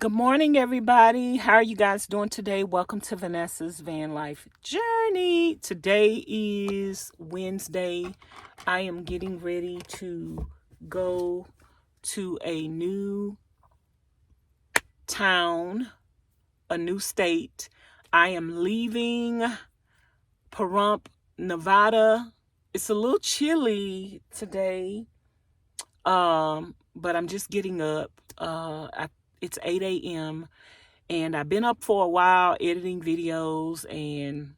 Good morning, everybody. How are you guys doing today? Welcome to Vanessa's Van Life Journey. Today is Wednesday. I am getting ready to go to a new town, a new state. I am leaving Pahrump, Nevada. It's a little chilly today, but I'm just getting up. It's 8 a.m. and I've been up for a while editing videos and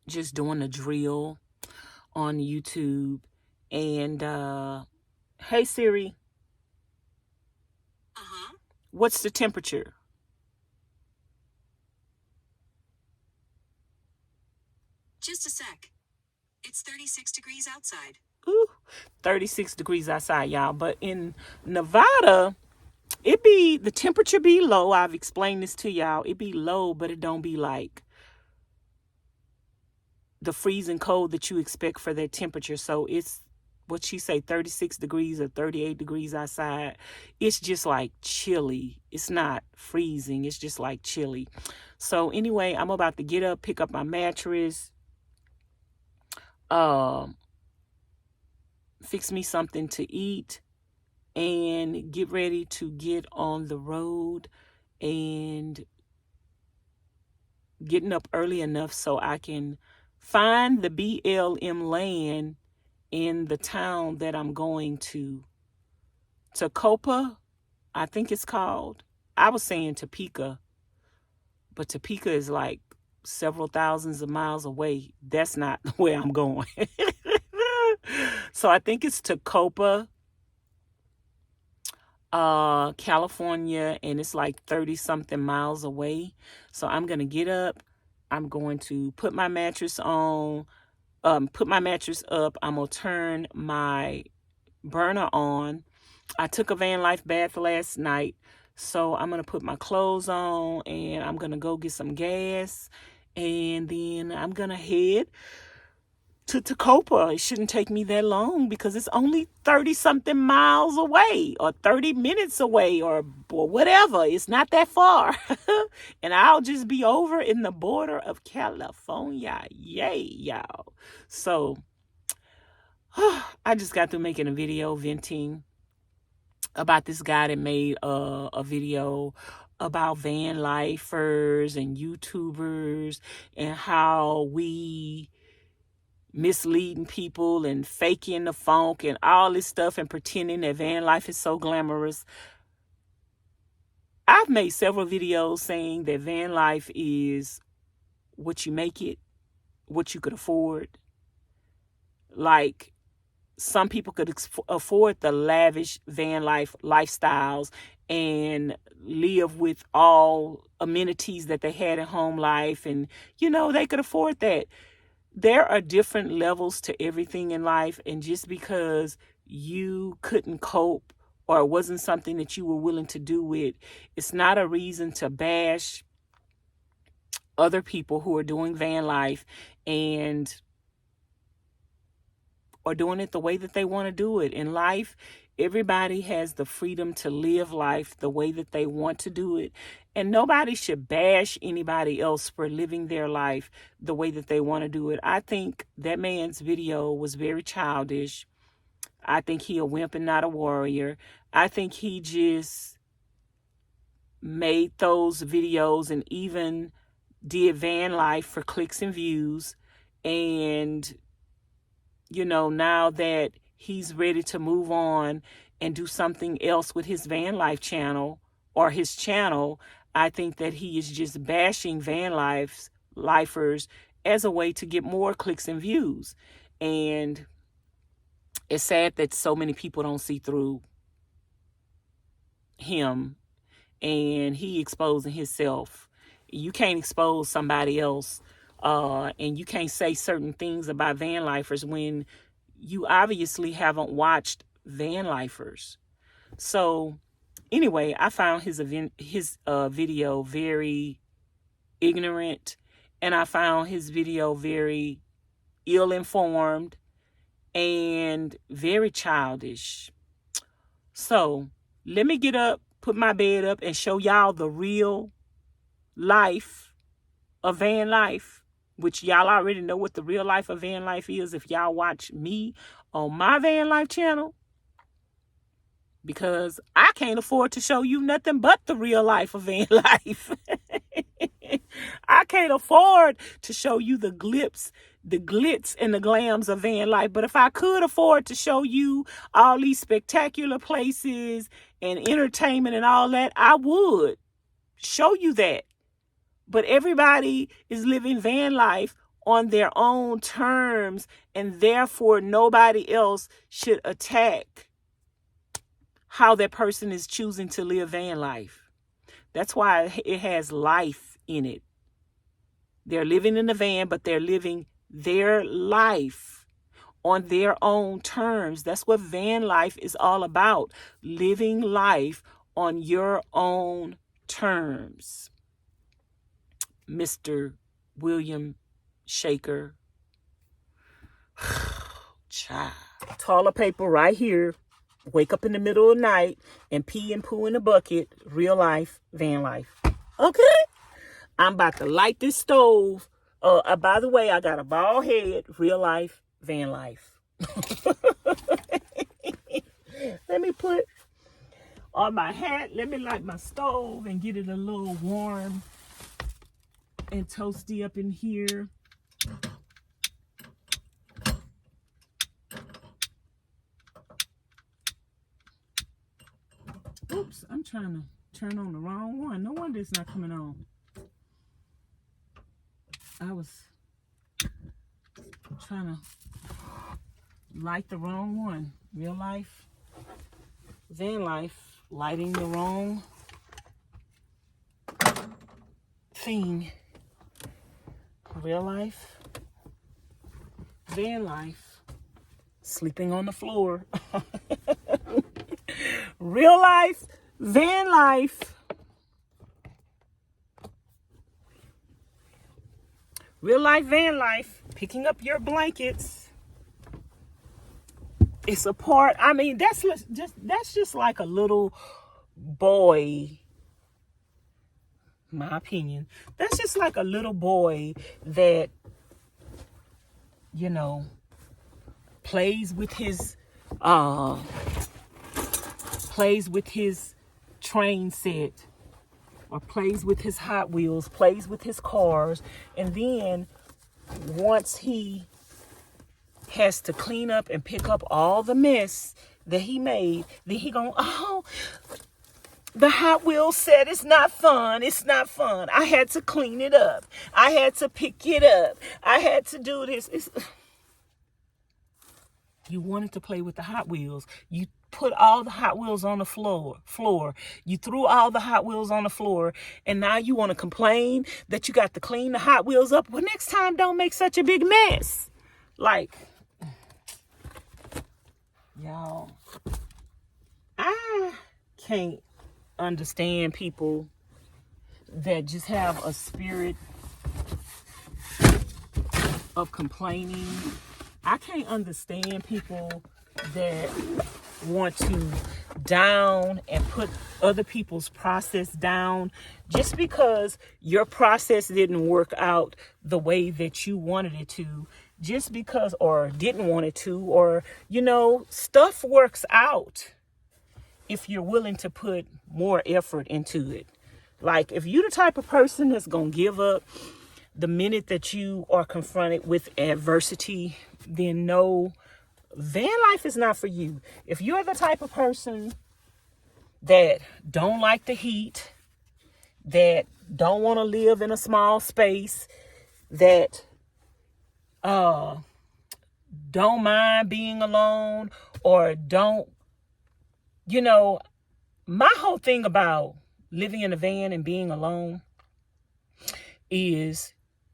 just doing the drill on YouTube. And hey Siri, what's the temperature? Just a sec. It's 36 degrees outside. Ooh, 36 degrees outside, y'all. But in Nevada, the temperature be low. I've explained this to y'all. It be low, but it don't be like the freezing cold that you expect for that temperature. So it's what she say, 36 degrees or 38 degrees outside. It's just like chilly. It's not freezing. It's just like chilly. So anyway, I'm about to get up, pick up my mattress, fix me something to eat, and get ready to get on the road, and getting up early enough so I can find the BLM Land in the town that I'm going to. Topeka, I think it's called. I was saying Topeka, but Topeka is like several thousands of miles away. That's not where I'm going. So I think it's Topeka, California, and it's like 30 something miles away. So I'm going to get up. I'm going to put my mattress on, put my mattress up. I'm going to turn my burner on. I took a van life bath last night. So I'm going to put my clothes on and I'm going to go get some gas. And then I'm going to head to Topeka. It shouldn't take me that long because it's only 30 something miles away or 30 minutes away or whatever. It's not that far. And I'll just be over in the border of California. Yay, y'all. So I just got through making a video venting about this guy that made a video about Vanlifers and YouTubers and how we misleading people and faking the funk and all this stuff and pretending that van life is so glamorous. I've made several videos saying that van life is what you make it, what you could afford. Like, some people could afford the lavish van life lifestyles and live with all amenities that they had in home life, and they could afford that. There are different levels to everything in life, and just because you couldn't cope or it wasn't something that you were willing to do with, it's not a reason to bash other people who are doing van life and or doing it the way that they want to do it. In life, everybody has the freedom to live life the way that they want to do it. And nobody should bash anybody else for living their life the way that they want to do it. I think that man's video was very childish. I think he a wimp and not a warrior. I think he just made those videos and even did van life for clicks and views. And now that he's ready to move on and do something else with his van life channel or his channel, I think that he is just bashing lifers as a way to get more clicks and views. And it's sad that so many people don't see through him, and he exposing himself. You can't expose somebody else. And you can't say certain things about Vanlifers when you obviously haven't watched Vanlifers. So anyway, I found his video very ignorant, and I found his video very ill-informed and very childish. So let me get up, put my bed up and show y'all the real life of van life, which y'all already know what the real life of van life is if y'all watch me on my van life channel, because I can't afford to show you nothing but the real life of van life. I can't afford to show you the glitz and the glams of van life. But if I could afford to show you all these spectacular places and entertainment and all that, I would show you that. But everybody is living van life on their own terms, and therefore nobody else should attack how that person is choosing to live van life. That's why it has life in it. They're living in the van, but they're living their life on their own terms. That's what van life is all about. Living life on your own terms. Mr. William Shaker. Child. Toilet paper right here. Wake up in the middle of the night and pee and poo in a bucket. Real life, van life. Okay? I'm about to light this stove. By the way, I got a bald head. Real life, van life. Let me put on my hat. Let me light my stove and get it a little warm and toasty up in here. Oops, I'm trying to turn on the wrong one. No wonder it's not coming on. I was trying to light the wrong one. Real life, van life, lighting the wrong thing. Real life, van life, sleeping on the floor. Real life, van life. Real life, van life, picking up your blankets. It's a part, I mean, that's just like a little boy, my opinion. That's just like a little boy that, you know, plays with his train set, or plays with his Hot Wheels, plays with his cars, and then once he has to clean up and pick up all the mess that he made, then he gonna, oh, the Hot Wheels set is not fun. It's not fun. I had to clean it up. I had to pick it up. I had to do this. You wanted to play with the Hot Wheels. You put all the Hot Wheels on the floor. You threw all the Hot Wheels on the floor, and now you want to complain that you got to clean the Hot Wheels up. Well, next time, don't make such a big mess. Like, y'all, I can't understand people that just have a spirit of complaining. I can't understand people that want to down and put other people's process down just because your process didn't work out the way that you wanted it to, just because, or didn't want it to, or, you know, stuff works out if you're willing to put more effort into it. Like, if you're the type of person that's gonna give up the minute that you are confronted with adversity, then no, van life is not for you. If you're the type of person that don't like the heat, that don't want to live in a small space, that don't mind being alone, or don't, you know, my whole thing about living in a van and being alone is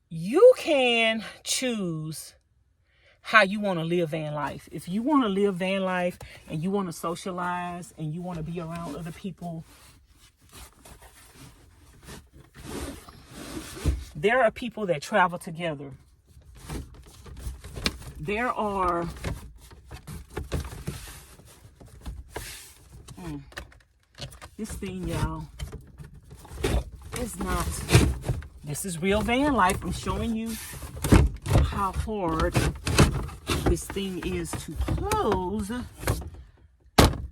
you can choose how you want to live van life. If you want to live van life and you want to socialize and you want to be around other people, there are people that travel together. There are This thing, y'all, is not, this is real van life. I'm showing you how hard this thing is to close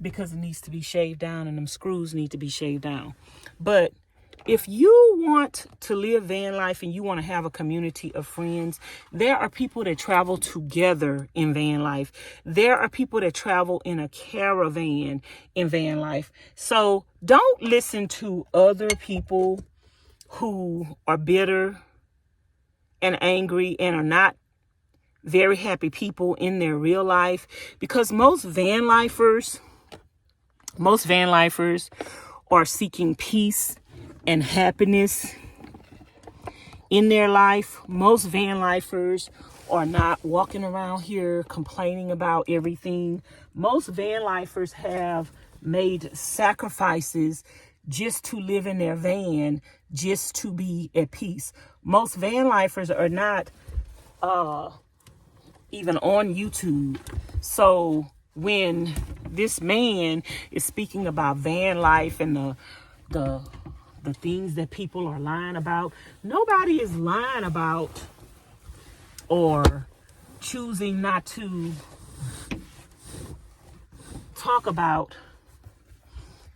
because it needs to be shaved down and them screws need to be shaved down. But if you want to live van life and you want to have a community of friends, there are people that travel together in van life. There are people that travel in a caravan in van life. So don't listen to other people who are bitter and angry and are not very happy people in their real life, because most van lifers are seeking peace and happiness in their life. Most van lifers are not walking around here complaining about everything. Most van lifers have made sacrifices just to live in their van, just to be at peace. Most van lifers are not even on YouTube. So when this man is speaking about van life and the things that people are lying about, nobody is lying about or choosing not to talk about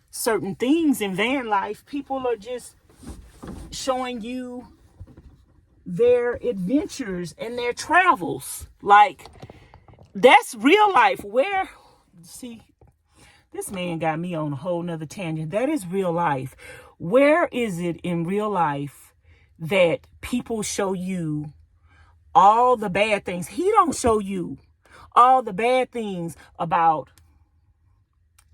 certain things in van life. People are just showing you their adventures and their travels. Like, that's real life. Where, see, this man got me on a whole nother tangent. That is real life. Where is it in real life that people show you all the bad things? He don't show you all the bad things about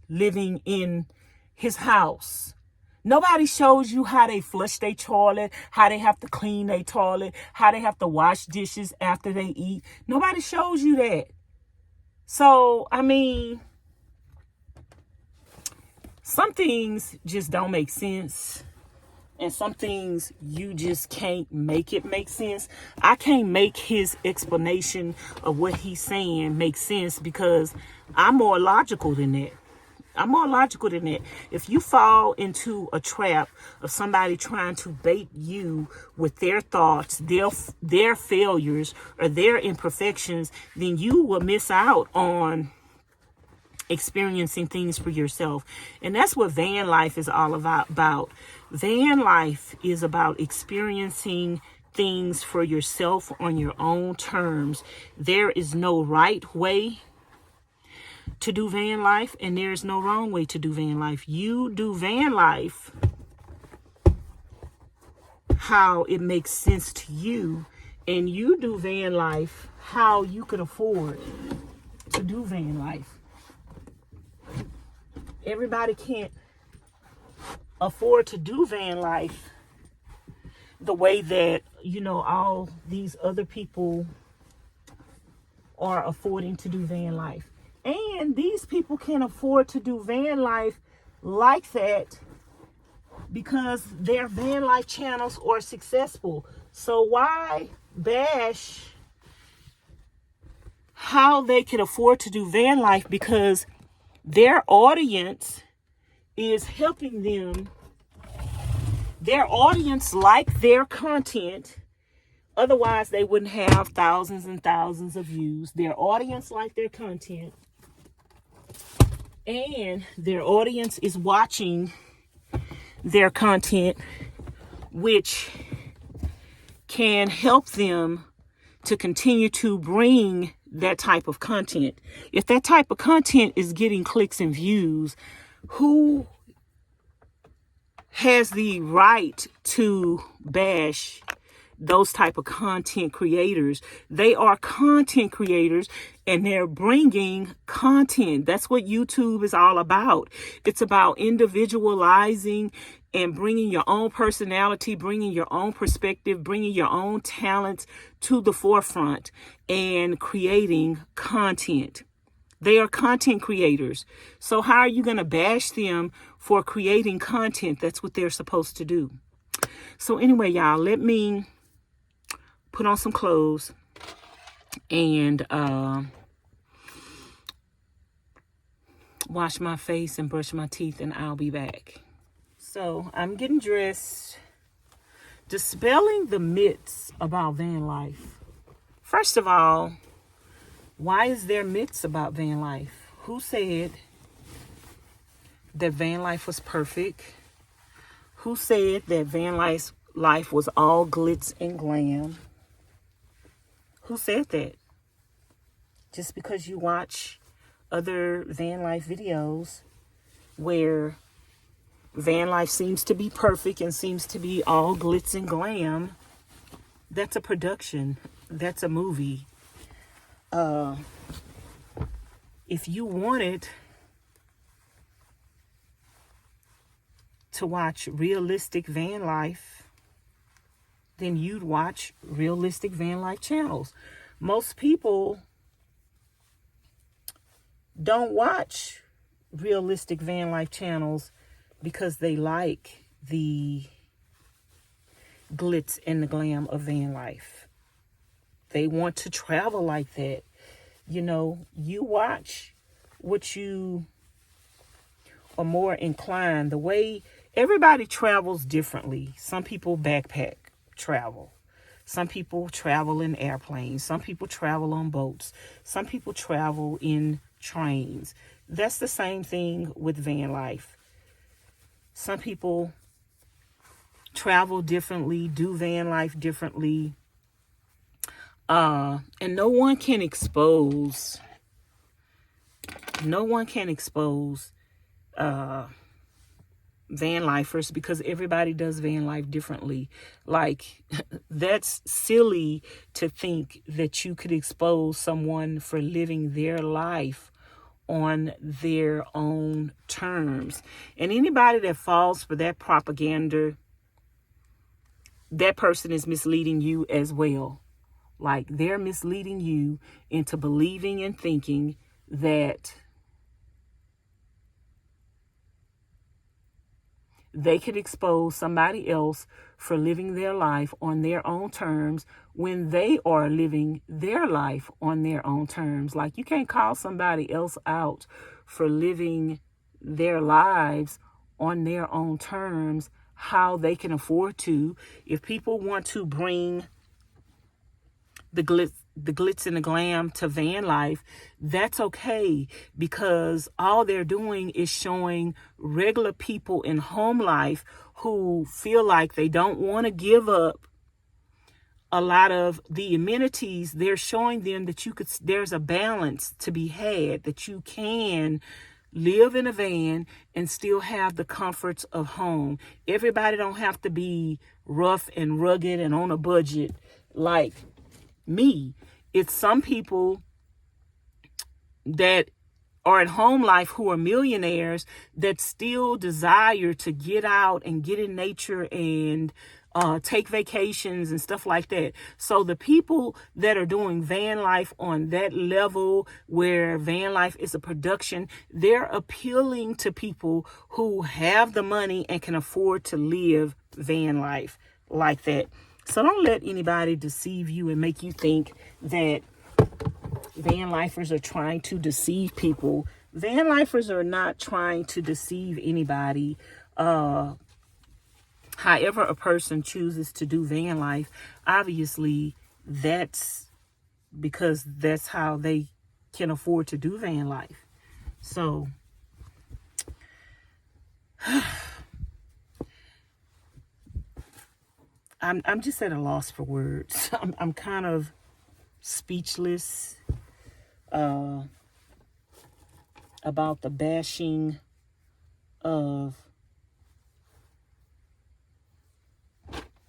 living in his house. Nobody shows you how they flush their toilet, how they have to clean their toilet, how they have to wash dishes after they eat. Nobody shows you that. So, I mean, some things just don't make sense. And some things you just can't make it make sense. I can't make his explanation of what he's saying make sense because I'm more logical than that. If you fall into a trap of somebody trying to bait you with their thoughts, their failures, or their imperfections, then you will miss out on experiencing things for yourself. And that's what van life is all about. Van life is about experiencing things for yourself on your own terms. There is no right way to do van life, and there's no wrong way to do van life. You do van life how it makes sense to you, and you do van life how you can afford to do van life. Everybody can't afford to do van life the way that, all these other people are affording to do van life. And these people can't afford to do van life like that because their van life channels are successful. So why bash how they can afford to do van life? Because their audience is helping them. Their audience like their content. Otherwise, they wouldn't have thousands and thousands of views. Their audience like their content. And their audience is watching their content, which can help them to continue to bring that type of content. If that type of content is getting clicks and views, who has the right to bash those type of content creators? They are content creators and they're bringing content. That's what YouTube is all about. It's about individualizing and bringing your own personality, bringing your own perspective, bringing your own talents to the forefront and creating content. They are content creators. So how are you going to bash them for creating content? That's what they're supposed to do. So anyway, y'all, let me put on some clothes and wash my face and brush my teeth, and I'll be back. So I'm getting dressed, dispelling the myths about van life. First of all, why is there myths about van life? Who said that van life was perfect? Who said that van life was all glitz and glam? Who said that? Just because you watch other van life videos where van life seems to be perfect and seems to be all glitz and glam, that's a production. That's a movie. If you wanted to watch realistic van life, then you'd watch realistic van life channels. Most people don't watch realistic van life channels because they like the glitz and the glam of van life. They want to travel like that. You know, you watch what you are more inclined. The way everybody travels differently. Some people backpack travel. Some people travel in airplanes. Some people travel on boats. Some people travel in trains. That's the same thing with van life. Some people travel differently, do van life differently. And no one can expose van lifers because everybody does van life differently. Like, that's silly to think that you could expose someone for living their life on their own terms. And anybody that falls for that propaganda, that person is misleading you as well. Like, they're misleading you into believing and thinking that they could expose somebody else for living their life on their own terms when they are living their life on their own terms. Like, you can't call somebody else out for living their lives on their own terms, how they can afford to. If people want to bring the glitz and the glam to van life, that's okay, because all they're doing is showing regular people in home life who feel like they don't want to give up a lot of the amenities. They're showing them that there's a balance to be had, that you can live in a van and still have the comforts of home. Everybody don't have to be rough and rugged and on a budget like me. It's some people that are at home life who are millionaires that still desire to get out and get in nature and take vacations and stuff like that. So the people that are doing van life on that level, where van life is a production, they're appealing to people who have the money and can afford to live van life like that. So don't let anybody deceive you and make you think that van lifers are trying to deceive people. Van lifers are not trying to deceive anybody. However a person chooses to do van life, obviously that's because that's how they can afford to do van life. So I'm just at a loss for words. I'm kind of speechless about the bashing of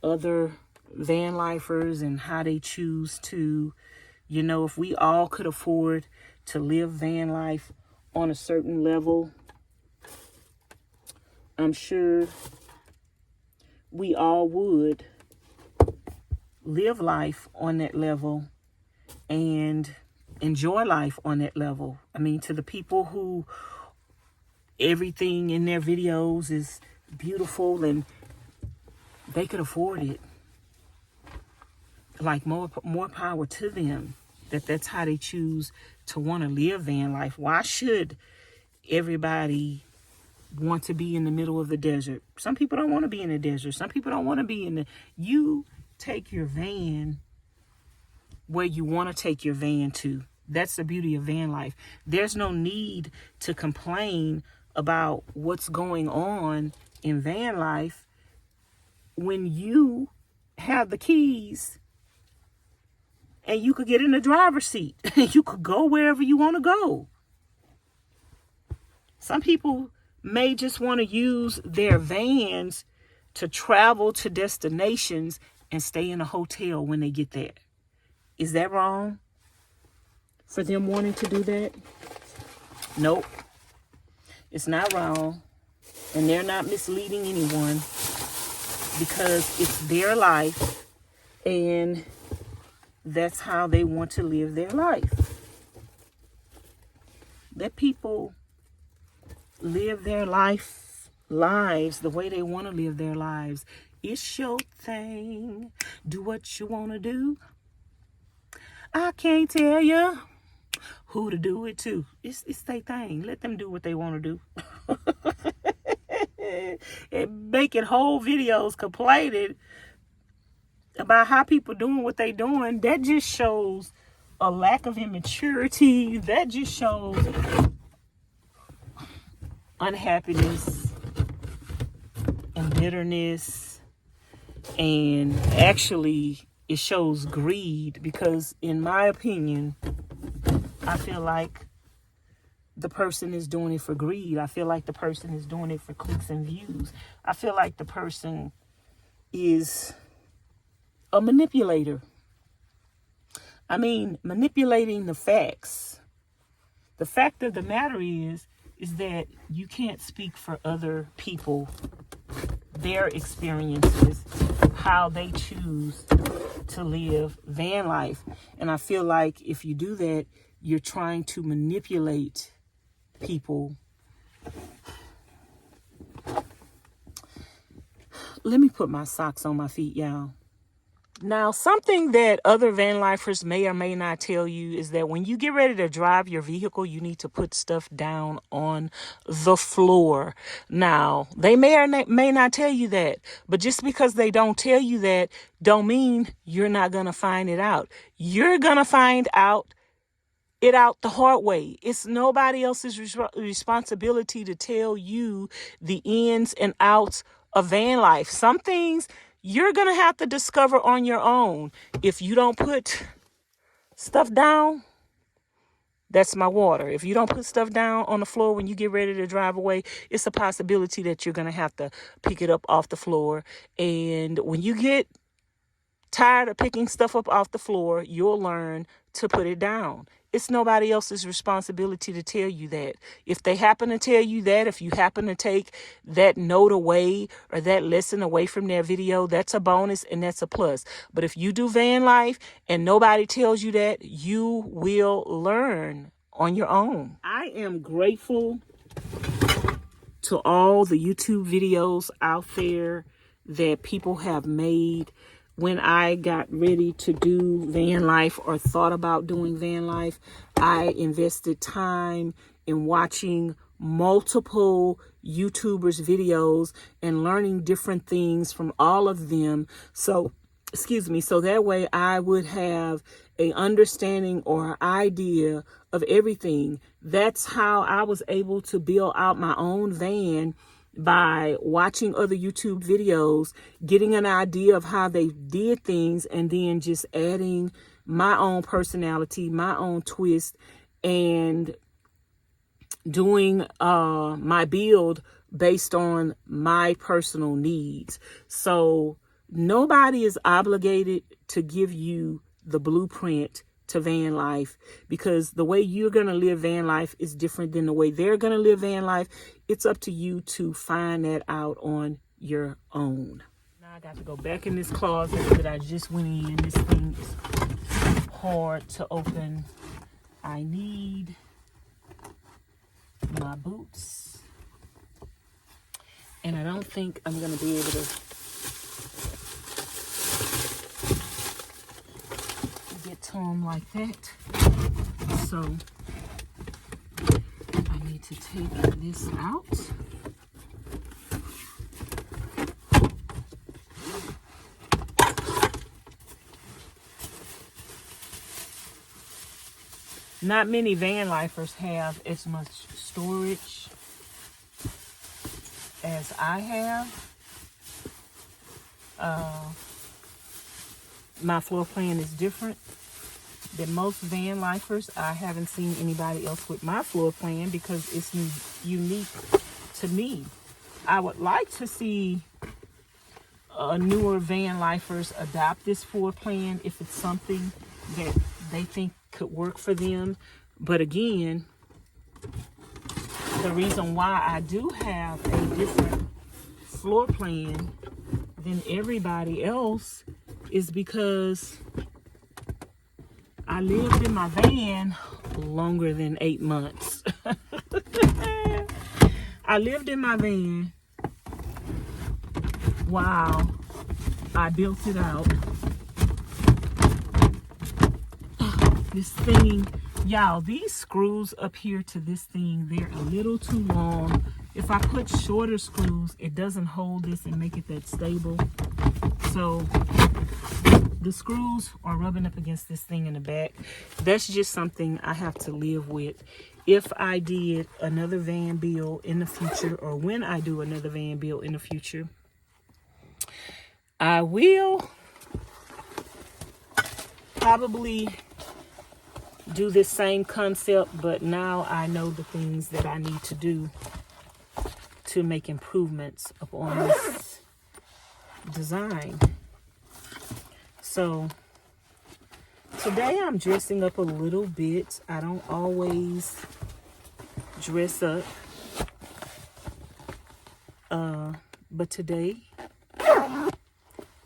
other van lifers and how they choose to, if we all could afford to live van life on a certain level, I'm sure we all would live life on that level and enjoy life on that level. I mean, to the people who everything in their videos is beautiful and they could afford it, like, more power to them. That's how they choose to want to live van life. Why should everybody want to be in the middle of the desert. Some people don't want to be in the desert. Some people don't want to be in the... You take your van where you want to take your van to. That's the beauty of van life. There's no need to complain about what's going on in van life when you have the keys and you could get in the driver's seat. You could go wherever you want to go. Some people may just want to use their vans to travel to destinations and stay in a hotel when they get there. Is that wrong for them wanting to do that? Nope. It's not wrong. And they're not misleading anyone, because it's their life and that's how they want to live their life. Let people live their lives the way they want to live their lives. It's your thing. Do what you want to do. I can't tell you who to do it to. It's their thing. Let them do what they want to do. And making whole videos complaining about how people doing what they doing, that just shows a lack of immaturity. That just shows unhappiness and bitterness, and actually it shows greed, because in my opinion, I feel like the person is doing it for greed. I feel like the person is doing it for clicks and views. I feel like the person is a manipulator. I mean, manipulating the facts. The fact of the matter is that you can't speak for other people, their experiences, how they choose to live van life. And I feel like if you do that, you're trying to manipulate people. Let me put my socks on my feet, y'all. Now, something that other van lifers may or may not tell you is that when you get ready to drive your vehicle, you need to put stuff down on the floor. Now, they may or may not tell you that, but just because they don't tell you that, don't mean you're not going to find it out. You're going to find it out the hard way. It's nobody else's responsibility to tell you the ins and outs of van life. Some things you're going to have to discover on your own. If you don't put stuff down, that's my water. If you don't put stuff down on the floor when you get ready to drive away, it's a possibility that you're going to have to pick it up off the floor. And when you get tired of picking stuff up off the floor, you'll learn to put it down. It's nobody else's responsibility to tell you that. If they happen to tell you that, if you happen to take that note away or that lesson away from their video, that's a bonus and that's a plus. But if you do van life and nobody tells you that, you will learn on your own. I am grateful to all the YouTube videos out there that people have made. When I got ready to do van life or thought about doing van life, I invested time in watching multiple YouTubers' videos and learning different things from all of them. So that way I would have an understanding or idea of everything. That's how I was able to build out my own van, by watching other YouTube videos, getting an idea of how they did things, and then just adding my own personality, my own twist, and doing my build based on my personal needs. So nobody is obligated to give you the blueprint to van life, because the way you're going to live van life is different than the way they're going to live van life. It's up to you to find that out on your own. Now I got to go back in this closet that I just went in. This thing is hard to open. I need my boots, and I don't think I'm going to be able to to them like that. So I need to take this out. Not many van lifers have as much storage as I have. My floor plan is different than most van lifers. I haven't seen anybody else with my floor plan because it's unique to me. I would like to see newer van lifers adopt this floor plan if it's something that they think could work for them. But again, the reason why I do have a different floor plan than everybody else is because I lived in my van longer than 8 months. I lived in my van while I built it out. This thing, y'all, these screws up here to this thing, they're a little too long. If I put shorter screws, it doesn't hold this and make it that stable. So the screws are rubbing up against this thing in the back. That's just something I have to live with. If I did another van build in the future, or when I do another van build in the future, I will probably do this same concept, but now I know the things that I need to do to make improvements upon this design. So today I'm dressing up a little bit. I don't always dress up, but today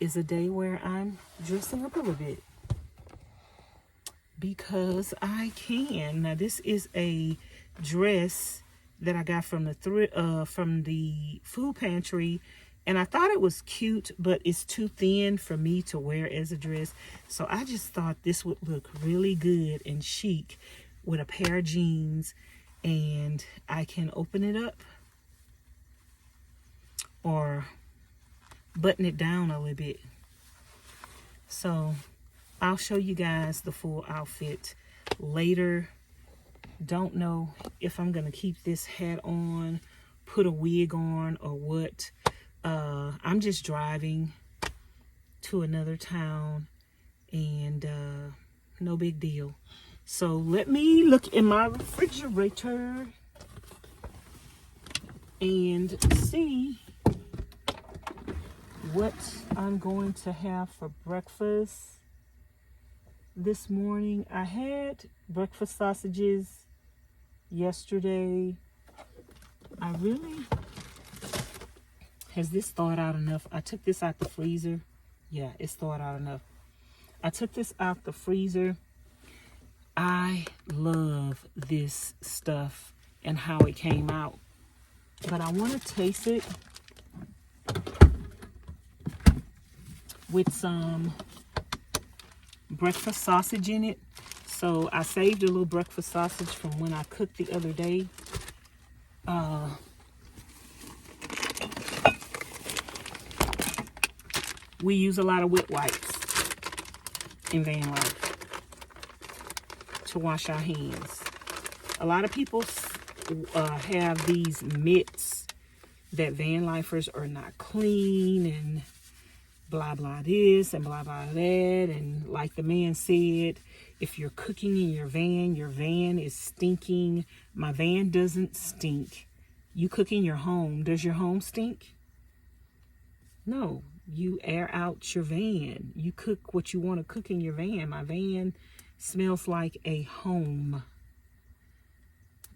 is a day where I'm dressing up a little bit because I can. Now this is a dress that I got from the food pantry, and I thought it was cute, but it's too thin for me to wear as a dress. So I just thought this would look really good and chic with a pair of jeans, and I can open it up or button it down a little bit. So I'll show you guys the full outfit later. Don't know if I'm gonna keep this hat on, put a wig on, or what. I'm just driving to another town, and no big deal. So let me look in my refrigerator and see what I'm going to have for breakfast this morning. I had breakfast sausages yesterday. Has this thawed out enough? I took this out the freezer. Yeah, it's thawed out enough. I took this out the freezer. I love this stuff and how it came out, but I want to taste it with some breakfast sausage in it. So I saved a little breakfast sausage from when I cooked the other day. We use a lot of wet wipes in van life to wash our hands. A lot of people have these myths that van lifers are not clean and blah blah this and blah blah that, and like the man said, if you're cooking in your van is stinking. My van doesn't stink. You cook in your home. Does your home stink? No. You air out your van. You cook what you want to cook in your van. My van smells like a home.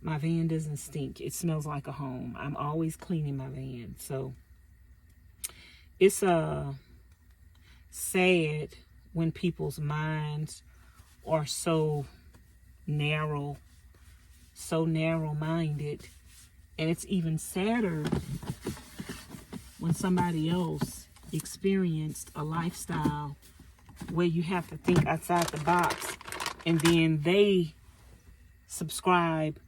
My van doesn't stink. It smells like a home. I'm always cleaning my van. So it's sad when people's minds are so narrow-minded, and it's even sadder when somebody else experienced a lifestyle where you have to think outside the box, and then they subscribe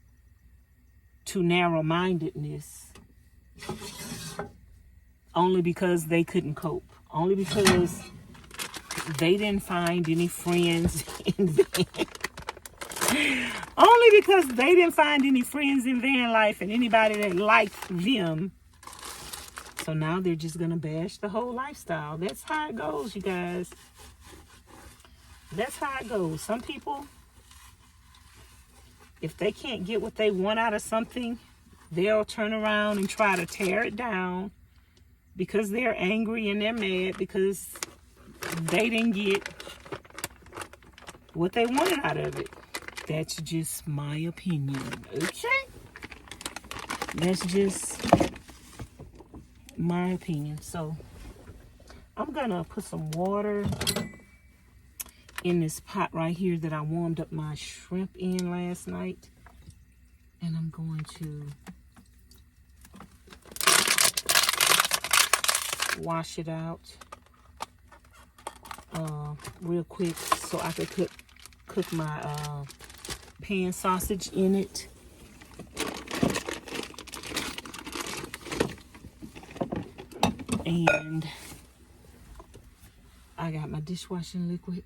to narrow-mindedness only because they couldn't cope, only because they didn't find any friends in van. Only because they didn't find any friends in van life and anybody that liked them. So now they're just going to bash the whole lifestyle. That's how it goes, you guys. That's how it goes. Some people, if they can't get what they want out of something, they'll turn around and try to tear it down because they're angry and they're mad because they didn't get what they wanted out of it. That's just my opinion, okay? That's just my opinion. So I'm gonna put some water in this pot right here that I warmed up my shrimp in last night, and I'm going to wash it out real quick so I could cook my pan sausage in it. And I got my dishwashing liquid,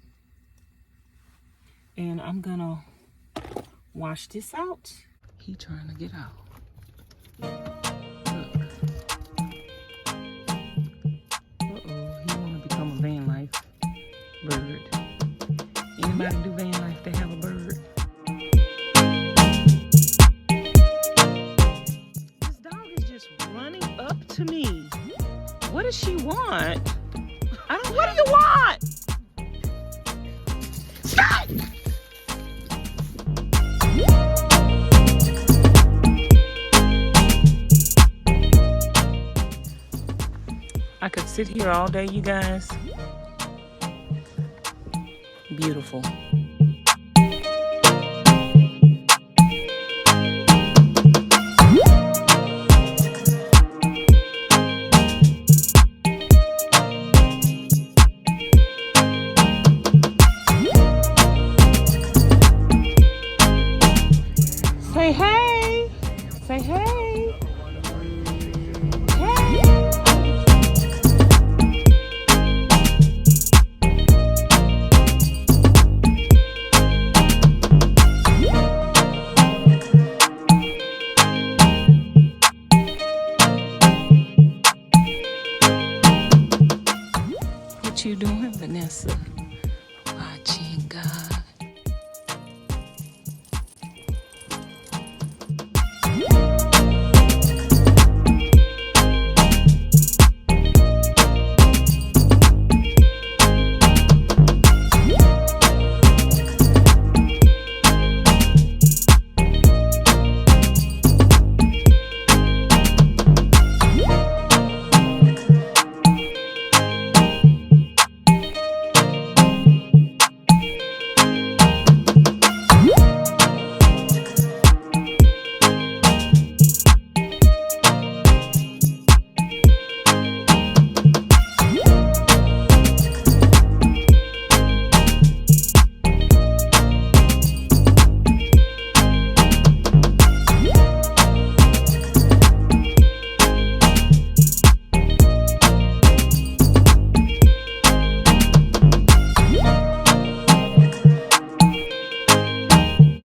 and I'm gonna wash this out. He trying to get out. He wanna become a van life bird. Anybody do van life, they have a bird. This dog is just running up to me. What does she want? What do you want? Stop! I could sit here all day, you guys. Beautiful. Say hey. Say hey. Hey. What you doing, Vanessa?